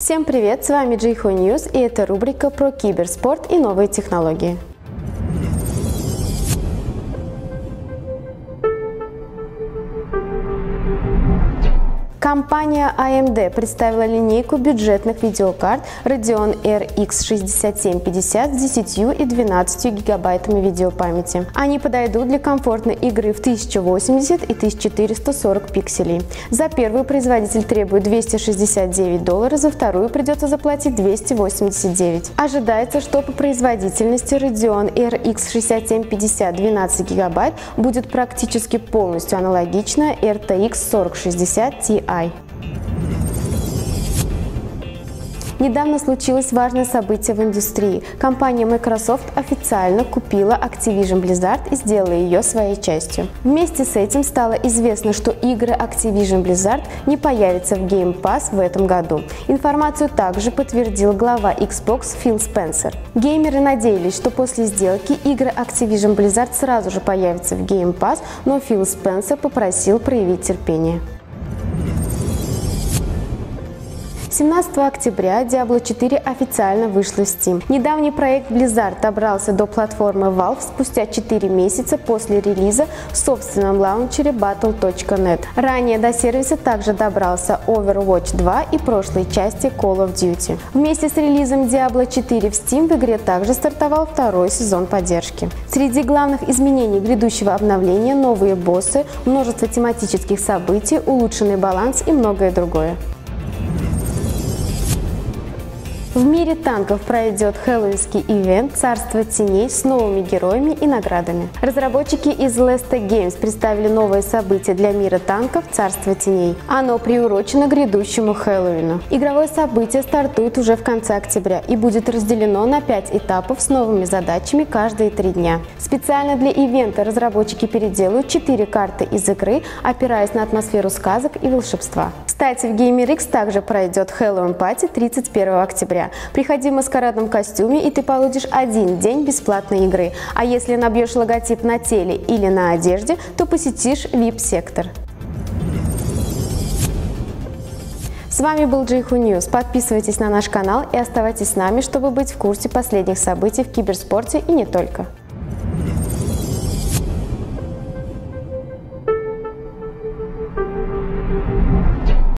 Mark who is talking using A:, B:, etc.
A: Всем привет! С вами Jihu News, и это рубрика про киберспорт и новые технологии. Компания AMD представила линейку бюджетных видеокарт Radeon RX 6750 с 10 и 12 гигабайтами видеопамяти. Они подойдут для комфортной игры в 1080 и 1440 пикселей. За первую производитель требует $269, за вторую придется заплатить $289. Ожидается, что по производительности Radeon RX 6750 12 гигабайт будет практически полностью аналогична RTX 4060 Ti. Недавно случилось важное событие в индустрии. Компания Microsoft официально купила Activision Blizzard и сделала ее своей частью. Вместе с этим стало известно, что игры Activision Blizzard не появятся в Game Pass в этом году. Информацию также подтвердил глава Xbox Фил Спенсер. Геймеры надеялись, что после сделки игры Activision Blizzard сразу же появятся в Game Pass, но Фил Спенсер попросил проявить терпение. 17 октября Diablo 4 официально вышла в Steam. Недавний проект Blizzard добрался до платформы Valve спустя 4 месяца после релиза в собственном лаунчере Battle.net. Ранее до сервиса также добрался Overwatch 2 и прошлые части Call of Duty. Вместе с релизом Diablo 4 в Steam в игре также стартовал второй сезон поддержки. Среди главных изменений грядущего обновления – новые боссы, множество тематических событий, улучшенный баланс и многое другое. В мире танков пройдет хэллоуинский ивент «Царство теней» с новыми героями и наградами. Разработчики из Lesta Games представили новое событие для мира танков «Царство теней». Оно приурочено к грядущему Хэллоуину. Игровое событие стартует уже в конце октября и будет разделено на 5 этапов с новыми задачами каждые 3 дня. Специально для ивента разработчики переделают 4 карты из игры, опираясь на атмосферу сказок и волшебства. Кстати, в GamerX также пройдет Хэллоуин Пати 31 октября. Приходи в маскарадном костюме, и ты получишь 1 день бесплатной игры. А если набьешь логотип на теле или на одежде, то посетишь VIP-сектор. С вами был Jihu News. Подписывайтесь на наш канал и оставайтесь с нами, чтобы быть в курсе последних событий в киберспорте и не только.